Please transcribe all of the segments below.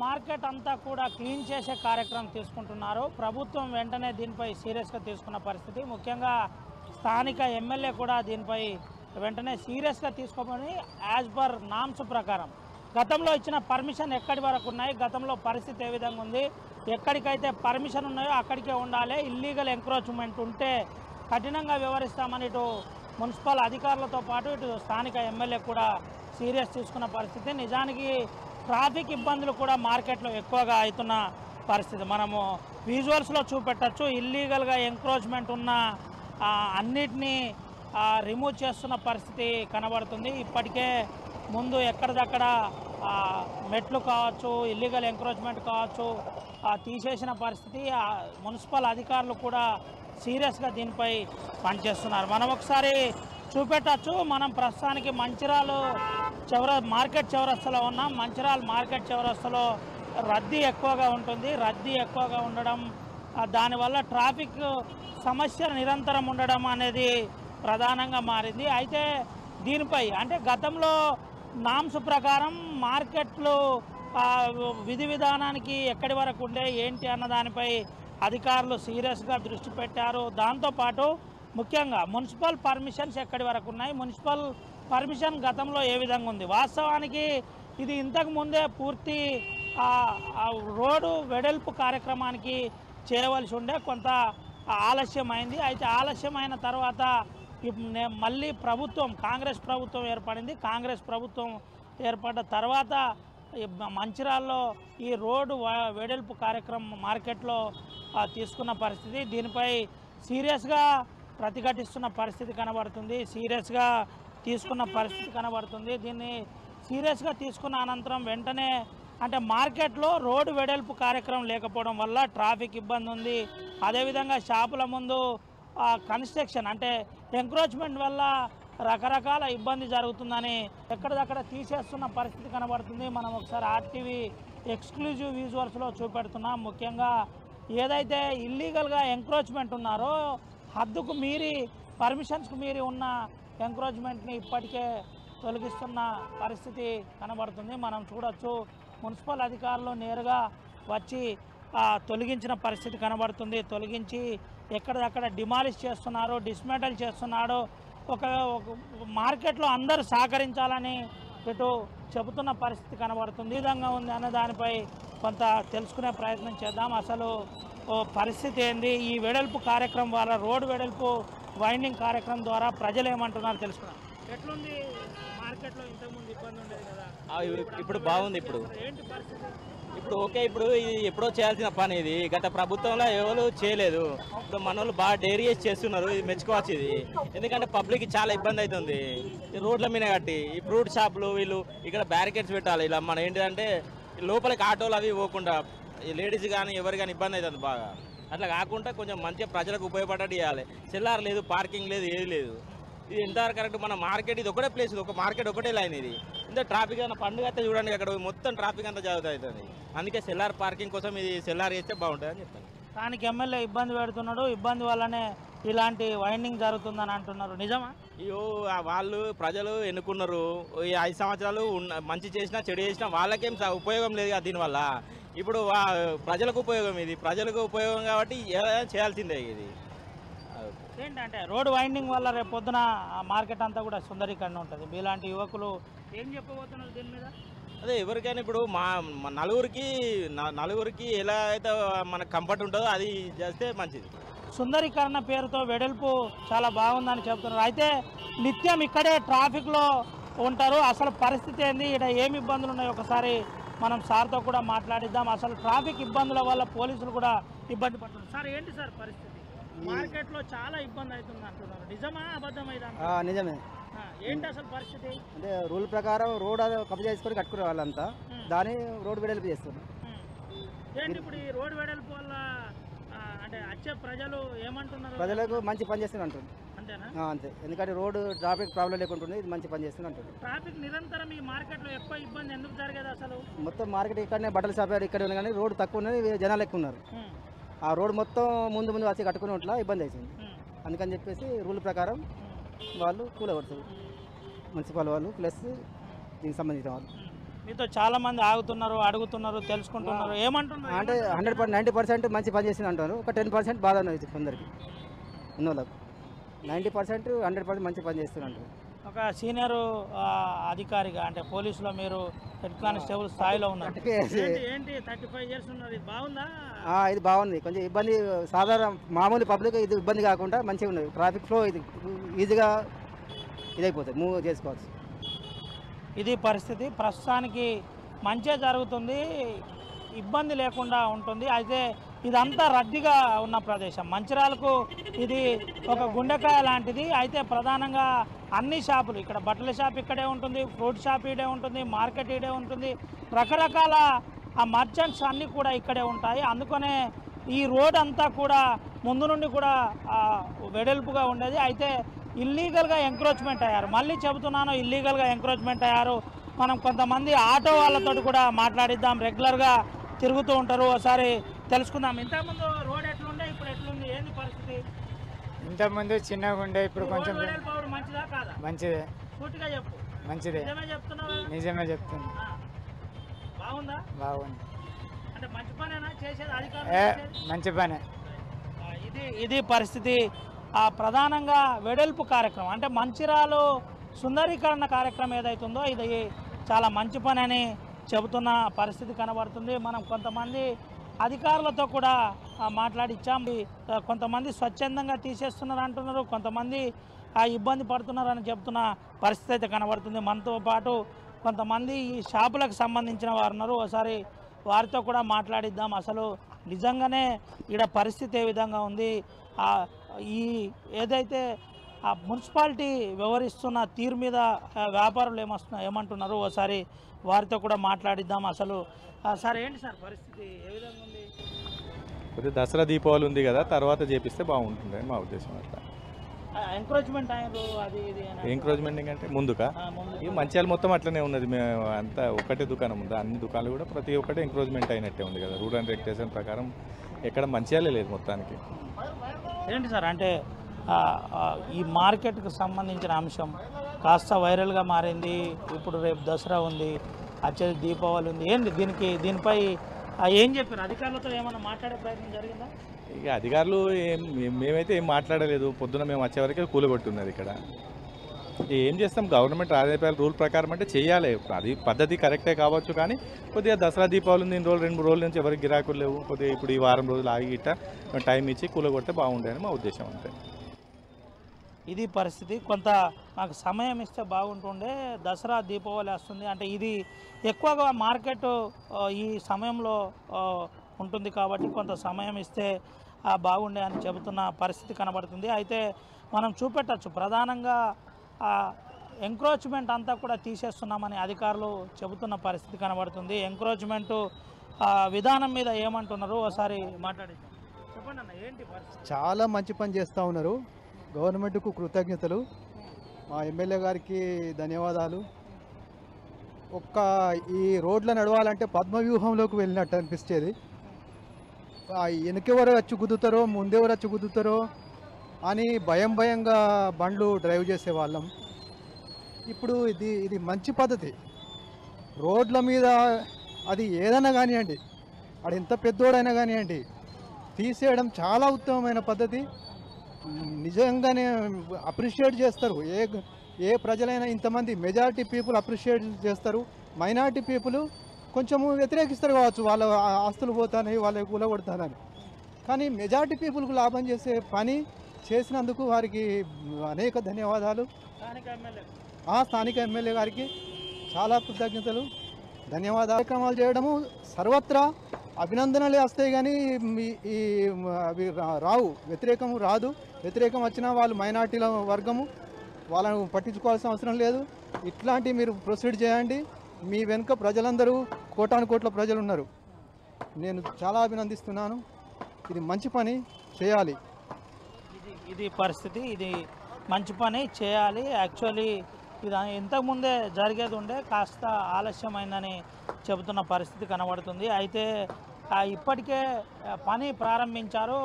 Market అంతా కూడా clean చేసే కార్యక్రమం తీసుకుంటున్నారు. ప్రభుత్వం వెంటనే దీనిపై సీరియస్గా తీసుకున్న పరిస్థితి. ముఖ్యంగా స్థానిక ఎమ్మెల్యే కూడా దీనిపై వెంటనే సీరియస్గా తీసుకోమని యాజ్ పర్ నామ్స్ ప్రకారం గతంలో ఇచ్చిన పర్మిషన్ ఎక్కడి వరకు ఉన్నాయి, గతంలో పరిస్థితి ఏ విధంగా ఉంది, ఎక్కడికైతే పర్మిషన్ ఉన్నాయో అక్కడికే ఉండాలి, ఇల్లీగల్ ఎంక్రోచ్మెంట్ ఉంటే కఠినంగా వ్యవహరిస్తామని ఇటు మున్సిపల్ అధికారులతో పాటు ఇటు స్థానిక ఎమ్మెల్యే కూడా సీరియస్ తీసుకున్న పరిస్థితి. నిజానికి ట్రాఫిక్ ఇబ్బందులు కూడా మార్కెట్లో ఎక్కువగా అవుతున్న పరిస్థితి మనము విజువల్స్లో చూపెట్టచ్చు. ఇల్లీగల్గా ఎంక్రోచ్మెంట్ ఉన్న అన్నిటినీ రిమూవ్ చేస్తున్న పరిస్థితి కనబడుతుంది. ఇప్పటికే ముందు ఎక్కడిదక్కడ మెట్లు కావచ్చు, ఇల్లీగల్ ఎంక్రోచ్మెంట్ కావచ్చు తీసేసిన పరిస్థితి. మున్సిపల్ అధికారులు కూడా సీరియస్గా దీనిపై పనిచేస్తున్నారు. మనం ఒకసారి చూపెట్టచ్చు. మనం ప్రస్తుతానికి మంచిర్యాల మార్కెట్ చౌరస్తాలో ఉన్నాం. మంచిర్యాల మార్కెట్ చౌరస్తాలో రద్దీ ఎక్కువగా ఉంటుంది. రద్దీ ఎక్కువగా ఉండడం దానివల్ల ట్రాఫిక్ సమస్య నిరంతరం ఉండడం అనేది ప్రధానంగా మారింది. అయితే దీనిపై అంటే గతంలో నామ్స్ ప్రకారం మార్కెట్లు విధి విధానానికి ఎక్కడి వరకు ఉండే ఏంటి అన్న దానిపై అధికారులు సీరియస్గా దృష్టి పెట్టారు. దాంతోపాటు ముఖ్యంగా మున్సిపల్ పర్మిషన్స్ ఎక్కడి వరకు ఉన్నాయి, మున్సిపల్ పర్మిషన్ గతంలో ఏ విధంగా ఉంది. వాస్తవానికి ఇది ఇంతకు ముందే పూర్తి రోడ్డు వెడల్పు కార్యక్రమానికి చేయవలసి ఉండే, కొంత ఆలస్యమైంది. అయితే ఆలస్యమైన తర్వాత మళ్ళీ ప్రభుత్వం కాంగ్రెస్ ప్రభుత్వం ఏర్పడింది. కాంగ్రెస్ ప్రభుత్వం ఏర్పడ్డ తర్వాత మంచిర్యాలలో ఈ రోడ్డు వెడల్పు కార్యక్రమం మార్కెట్లో తీసుకున్న పరిస్థితి. దీనిపై సీరియస్గా ప్రతిఘటిస్తున్న పరిస్థితి కనబడుతుంది, సీరియస్గా తీసుకున్న పరిస్థితి కనబడుతుంది. దీన్ని సీరియస్గా తీసుకున్న అనంతరం వెంటనే అంటే మార్కెట్లో రోడ్డు వెడల్పు కార్యక్రమం లేకపోవడం వల్ల ట్రాఫిక్ ఇబ్బంది ఉంది. అదేవిధంగా షాపుల ముందు కన్స్ట్రక్షన్ అంటే ఎంక్రోచ్మెంట్ వల్ల రకరకాల ఇబ్బంది జరుగుతుందని ఎక్కడిదక్కడ తీసేస్తున్న పరిస్థితి కనబడుతుంది. మనం ఒకసారి ఆర్టీవీ ఎక్స్క్లూజివ్ విజువల్స్లో చూపెడుతున్నాం. ముఖ్యంగా ఏదైతే ఇల్లీగల్గా ఎంక్రోచ్మెంట్ ఉన్నారో హద్దుకు మీరి పర్మిషన్స్కు మీరి ఉన్న ఎంక్రోచ్మెంట్ని ఇప్పటికే తొలగిస్తున్న పరిస్థితి కనబడుతుంది. మనం చూడొచ్చు మున్సిపల్ అధికారులు నేరుగా వచ్చి తొలగించిన పరిస్థితి కనబడుతుంది. తొలగించి ఎక్కడిదక్కడ డిమాలిష్ చేస్తున్నారు, డిస్మెంటల్ చేస్తున్నాడు. ఒక మార్కెట్లో అందరూ సహకరించాలని ఇటు చెబుతున్న పరిస్థితి కనబడుతుంది. ఈ విధంగా ఉంది అన్న దానిపై కొంత తెలుసుకునే ప్రయత్నం చేద్దాం. అసలు పరిస్థితి ఏంది, ఈ వెడల్పు కార్యక్రమం వల్ల రోడ్డు వెడల్పు వైండింగ్ కార్యక్రమం ద్వారా ప్రజలు ఏమంటున్నారు తెలుసుకున్నాం. ఎట్లుంది మార్కెట్లో? ఇంతకుముందు ఇబ్బంది ఉండేది కదా, ఇప్పుడు బాగుంది. ఇప్పుడు ఏంటి పరిస్థితి? ఇప్పుడు ఓకే, ఇప్పుడు ఇది ఎప్పుడో చేయాల్సిన పని. ఇది గత ప్రభుత్వంలో ఎవరు చేయలేదు. ఇప్పుడు మన వాళ్ళు బాగా డైరీ చేస్తున్నారు. ఇది మెచ్చుకోవచ్చు. ఇది ఎందుకంటే పబ్లిక్ చాలా ఇబ్బంది అవుతుంది. రోడ్ల మీద కట్టి ఈ ఫ్రూట్ షాపులు వీళ్ళు ఇక్కడ బ్యారికేడ్స్ పెట్టాలి. ఇలా మన ఏంటిదంటే లోపలికి ఆటోలు అవి పోకుండా లేడీస్ కానీ ఎవరు కానీ ఇబ్బంది అవుతుంది బాగా. అట్లా కాకుండా కొంచెం మంచిగా ప్రజలకు ఉపయోగపడేది చేయాలి. సెల్లార్ లేదు, పార్కింగ్ లేదు, ఏది లేదు. ఇది ఎంతవరకు కరెక్ట్? మన మార్కెట్ ఇది ఒకటే ప్లేస్, ఒక మార్కెట్ ఒకటే లైన్. ఇది ఇంత ట్రాఫిక్ అన్న పండుగ అయితే చూడండి, అక్కడ మొత్తం ట్రాఫిక్ అంతా జరుగుతుంది. అందుకే సెల్లార్ పార్కింగ్ కోసం ఇది సెల్లార్ చేస్తే బాగుంటుంది అని చెప్తాను. దానికి ఎమ్మెల్యే ఇబ్బంది పెడుతున్నాడు, ఇబ్బంది వల్లనే ఇలాంటి వైండింగ్ జరుగుతుందని అంటున్నారు. నిజమా? అయ్యో, వాళ్ళు ప్రజలు ఎన్నుకున్నారు. ఈ 5 సంవత్సరాలు మంచి చేసినా చెడు చేసినా వాళ్ళకేం ఉపయోగం లేదు కదా దీనివల్ల. ఇప్పుడు ప్రజలకు ఉపయోగం, ఇది ప్రజలకు ఉపయోగం కాబట్టి చేయాల్సిందే. ఇది ఏంటంటే రోడ్ వైండింగ్ వల్ల రేపు పొద్దున మార్కెట్ అంతా కూడా సుందరీకరణ ఉంటుంది. మీలాంటి యువకులు ఏం చెప్పబోతున్నారు దీని మీద? అదే ఎవరికైనా ఇప్పుడు మా నలుగురికి ఎలా అయితే మనకు కంఫర్ట్ ఉంటుందో అది చేస్తే మంచిది. సుందరీకరణ పేరుతో వెడల్పు చాలా బాగుందని చెప్తున్నారు. అయితే నిత్యం ఇక్కడే ట్రాఫిక్లో ఉంటారు. అసలు పరిస్థితి ఏంది, ఇక్కడ ఏమి ఇబ్బందులు ఉన్నాయో ఒకసారి మనం సార్తో కూడా మాట్లాడిద్దాం. అసలు ట్రాఫిక్ ఇబ్బందుల వల్ల పోలీసులు కూడా ఇబ్బంది పడుతున్నారు. సార్ ఏంటి సార్ పరిస్థితి? మార్కెట్లో చాలా ఇబ్బంది అవుతుంది అంటున్నారు. నిజమా అబద్ధమైదా? నిజమే. ఏంటి అసలు పరిస్థితి? అంటే రూల్ ప్రకారం రోడ్ కబ్జా చేసుకొని కట్టుకునే వాళ్ళంతా దాన్ని రోడ్ వెడల్పు చేస్తున్నారు. ఏంటి ఇప్పుడు ఈ రోడ్ వెడల్పు వల్ల అంటే వచ్చే ప్రజలు ఏమంటున్నారు? ప్రజలకు మంచి పని చేస్తుంది అంటుంది. అంతేనా? అంతే. ఎందుకంటే రోడ్ ట్రాఫిక్ ప్రాబ్లం లేకుంటుంది, ఇది మంచి పని చేస్తుంది అంటుంది. ట్రాఫిక్ నిరంతరం ఈ మార్కెట్లో ఎక్కువ ఇబ్బంది ఎందుకు జరిగేది అసలు? మొత్తం మార్కెట్ ఇక్కడనే బట్టల షాప్ ఇక్కడ ఉంది, కానీ రోడ్ తక్కువ ఉన్నది, జనాలు ఎక్కువ ఉన్నారు. ఆ రోడ్ మొత్తం ముందు వచ్చి కట్టుకుని ఉంట్లా ఇబ్బంది అవుతుంది. అందుకని చెప్పేసి రూల్ ప్రకారం వాళ్ళు కూలగొడుతారు, మున్సిపల్ వాళ్ళు ప్లస్ దీనికి సంబంధించిన వాళ్ళు. మీతో చాలా మంది ఆగుతున్నారు, అడుగుతున్నారు, తెలుసుకుంటున్నారు, ఏమంటున్నారు? అంటే 90% మంచి పని చేసింది అంటారు, ఒక 10% బాధ ఉన్నది కొందరికి ఉన్న వాళ్ళకు. 90% 100% మంచి పని చేస్తున్నారు. ఒక సీనియర్ అధికారిగా అంటే పోలీసులో మీరు హెడ్ కానిస్టేబుల్ స్థాయిలో ఉన్నారు. ఏంటి 35 years ఉన్నారు, ఇది బాగుందా? ఇది బాగుంది. కొంచెం ఇబ్బంది సాధారణ మామూలు పబ్లిక్ ఇది ఇబ్బంది కాకుండా మంచిగా ఉన్నది. ట్రాఫిక్ ఫ్లో ఇది ఈజీగా ఇదైపోతుంది, మూవ్ చేసుకోవచ్చు. ఇది పరిస్థితి. ప్రస్తుతానికి మంచే జరుగుతుంది, ఇబ్బంది లేకుండా ఉంటుంది. అయితే ఇదంతా రద్దీగా ఉన్న ప్రదేశం. మంచిర్యాలకు ఇది ఒక గుండెకాయ లాంటిది. అయితే ప్రధానంగా అన్ని షాపులు, ఇక్కడ బట్టల షాప్ ఇక్కడే ఉంటుంది, ఫ్రూట్ షాప్ ఇడే ఉంటుంది, మార్కెట్ ఇడే ఉంటుంది, రకరకాల ఆ మర్చెంట్స్ అన్నీ కూడా ఇక్కడే ఉంటాయి. అందుకనే ఈ రోడ్ అంతా కూడా ముందు నుండి కూడా వెడల్పుగా ఉండేది. అయితే ఇల్లీగల్గా ఎంక్రోచ్మెంట్ అయ్యారు. మళ్ళీ చెబుతున్నాను, ఇల్లీగల్గా ఎంక్రోచ్మెంట్ అయ్యారు. మనం కొంతమంది ఆటో వాళ్ళతో కూడా మాట్లాడిద్దాం, రెగ్యులర్గా తిరుగుతూ ఉంటారు, ఒకసారి తెలుసుకుందాం. ఇంతకుముందు రోడ్ ఎట్లుండే, ఇప్పుడు ఎట్లుంది, ఏంది పరిస్థితి? ఇంతకుముందు చిన్నగా ఉండే, ఇప్పుడు కొంచెం మంచిదా కాదా? మంచిదే. పూర్తిగా చెప్పు. మంచిదే, నిజమే చెప్తున్నావా? నిజమే చెప్తుంది. బాగుందా? బాగుంది. అంటే మంచి పనేనా చేసేది అధికారులు? మంచి పనే. ఇది పరిస్థితి. ప్రధానంగా వెడల్పు కార్యక్రమం అంటే మంచిర్యాల సుందరీకరణ కార్యక్రమం ఏదైతుందో ఇది చాలా మంచి పని అని చెబుతున్న పరిస్థితి కనబడుతుంది. మనం కొంతమంది అధికారులతో కూడా మాట్లాడిచ్చాం. కొంతమంది స్వచ్ఛందంగా తీసేస్తున్నారు అంటున్నారు, కొంతమంది ఇబ్బంది పడుతున్నారని చెబుతున్న పరిస్థితి అయితే కనబడుతుంది. మనతో పాటు కొంతమంది ఈ షాపులకు సంబంధించిన వారు ఉన్నారు, ఒకసారి వారితో కూడా మాట్లాడిద్దాం. అసలు నిజంగానే ఈడ పరిస్థితి ఏ విధంగా ఉంది, ఈ ఏదైతే మున్సిపాలిటీ వ్యవహరిస్తున్న తీరు మీద వ్యాపారులు ఏమంటున్నారు, ఒకసారి వారితో కూడా మాట్లాడిద్దాం. అసలు సార్ ఏంటి సార్ పరిస్థితి ఏ విధంగా ఉంది? కొద్దిగా దసరా దీపావళి ఉంది కదా, తర్వాత చేపిస్తే బాగుంటుంది అని మా ఉద్దేశం. అట్లా ఎంక్రోచ్మెంట్ అయ్యారు, అది ఇది ఎంక్రోచ్మెంట్ అంటే ముందుగా ఈ మంచిర్యాల మొత్తం అట్లనే ఉన్నది. మేము అంతా ఒకటే దుకాణం ఉంది, అన్ని దుకాణాలు కూడా ప్రతి ఒక్కటి ఎంక్రోచ్మెంట్ అయినట్టే ఉంది కదా. రూల్ అండ్ రెగ్యులేషన్ ప్రకారం ఎక్కడ మంచిర్యాలే లేదు మొత్తానికి. ఏంటి సార్ అంటే ఈ మార్కెట్కి సంబంధించిన అంశం కాస్త వైరల్గా మారింది. ఇప్పుడు రేపు దసరా ఉంది, వచ్చేది దీపావళి ఉంది. ఏంటి దీనిపై ఏం చెప్పారు? అధికారులతో ఏమైనా మాట్లాడే ప్రయత్నం జరిగిందా? ఇక అధికారులు మేమైతే ఏం మాట్లాడలేదు. పొద్దున మేము వచ్చే వరకే కూలగొట్టున్నది ఇక్కడ. ఏం చేస్తాం, గవర్నమెంట్ ఆదేశాల రూల్ ప్రకారం అంటే చేయాలి. అది పద్ధతి కరెక్టే కావచ్చు, కానీ కొద్దిగా దసరా దీపావళి ఉంది, 2 రోజుల నుంచి ఎవరికి గిరాకులు లేవు. కొద్దిగా ఇప్పుడు ఈ వారం రోజులు ఆగి గిట్ట టైం ఇచ్చి కూలగొడితే బాగుండేదని మా ఉద్దేశం అంతే. ఇది పరిస్థితి. కొంత మాకు సమయం ఇస్తే బాగుంటుండే. దసరా దీపావళి వస్తుంది అంటే ఇది ఎక్కువగా మార్కెట్ ఈ సమయంలో ఉంటుంది కాబట్టి కొంత సమయం ఇస్తే బాగుండే అని చెబుతున్న పరిస్థితి కనబడుతుంది. అయితే మనం చూపెట్టచ్చు, ప్రధానంగా ఎంక్రోచ్మెంట్ అంతా కూడా తీసేస్తున్నామని అధికారులు చెబుతున్న పరిస్థితి కనబడుతుంది. ఎంక్రోచ్మెంట్ విధానం మీద ఏమంటున్నారు ఒకసారి మాట్లాడిద్దాం. చెప్పండి అన్న, ఏంటి పరిస్థితి? చాలా మంచి పని చేస్తూ ఉన్నారు. గవర్నమెంట్కు కృతజ్ఞతలు, మా ఎమ్మెల్యే గారికి ధన్యవాదాలు. ఈ రోడ్ల నడవాలంటే పద్మవ్యూహంలోకి వెళ్ళినట్టు అనిపించేది. వెనకెవరు వచ్చి గుద్దుతారో ముందెవరు వచ్చి గుద్దుతారో అని భయంగా బండ్లు డ్రైవ్ చేసేవాళ్ళం. ఇప్పుడు ఇది మంచి పద్ధతి. రోడ్ల మీద అది ఏదైనా కానివ్వండి, అది ఎంత పెద్దోడైనా కానివ్వండి, తీసేయడం చాలా ఉత్తమమైన పద్ధతి. నిజంగానే అప్రిషియేట్ చేస్తారు. ఏ ప్రజలైనా ఇంతమంది మెజారిటీ పీపుల్ అప్రిషియేట్ చేస్తారు. మైనారిటీ పీపుల్ కొంచెము వ్యతిరేకిస్తారు కావచ్చు, వాళ్ళ ఆస్తులు పోతానని, వాళ్ళ కూలగొడతానని. కానీ మెజారిటీ పీపుల్కు లాభం చేసే పని చేసినందుకు వారికి అనేక ధన్యవాదాలు. స్థానిక ఎమ్మెల్యే గారికి చాలా కృతజ్ఞతలు, ధన్యవాదాలు. కార్యక్రమాలు చేయడము సర్వత్రా అభినందనలే వస్తాయి, కానీ అవి రావు, వ్యతిరేకం రాదు. వ్యతిరేకం వచ్చినా వాళ్ళు మైనార్టీల వర్గము, వాళ్ళను పట్టించుకోవాల్సిన అవసరం లేదు. ఇట్లాంటివి మీరు ప్రొసీడ్ చేయండి. మీ వెనుక ప్రజలందరూ కోటాను కోట్ల ప్రజలు ఉన్నారు. నేను చాలా అభినందిస్తున్నాను. ఇది మంచి పని చేయాలి. ఇది పరిస్థితి, ఇది మంచి పని చేయాలి. యాక్చువల్లీ ఇది ఇంతకుముందే జరిగేది ఉండే, కాస్త ఆలస్యమైందని చెబుతున్న పరిస్థితి కనబడుతుంది. అయితే ఇప్పటికే పని ప్రారంభించారు.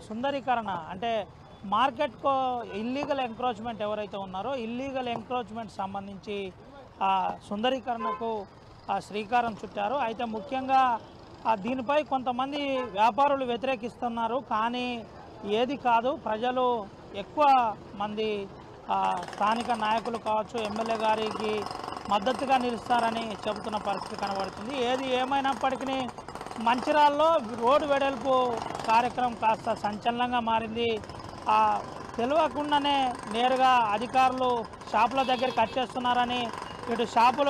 సుందరీకరణ అంటే మార్కెట్కు ఇల్లీగల్ ఎంక్రోచ్మెంట్ ఎవరైతే ఉన్నారో ఇల్లీగల్ ఎంక్రోచ్మెంట్ సంబంధించి సుందరీకరణకు శ్రీకారం చుట్టారు. అయితే ముఖ్యంగా దీనిపై కొంతమంది వ్యాపారులు వ్యతిరేకిస్తున్నారు. కానీ ఏది కాదు, ప్రజలు ఎక్కువ మంది స్థానిక నాయకులు కావచ్చు ఎమ్మెల్యే గారికి మద్దతుగా నిలుస్తారని చెబుతున్న పరిస్థితి కనబడుతుంది. ఏది ఏమైనప్పటికీ మంచిర్యాలలో రోడ్డు వెడల్పు కార్యక్రమం కాస్త సంచలనంగా మారింది. తెలియకుండానే నేరుగా అధికారులు షాపుల దగ్గరికి వచ్చేస్తున్నారని ఇటు షాపులు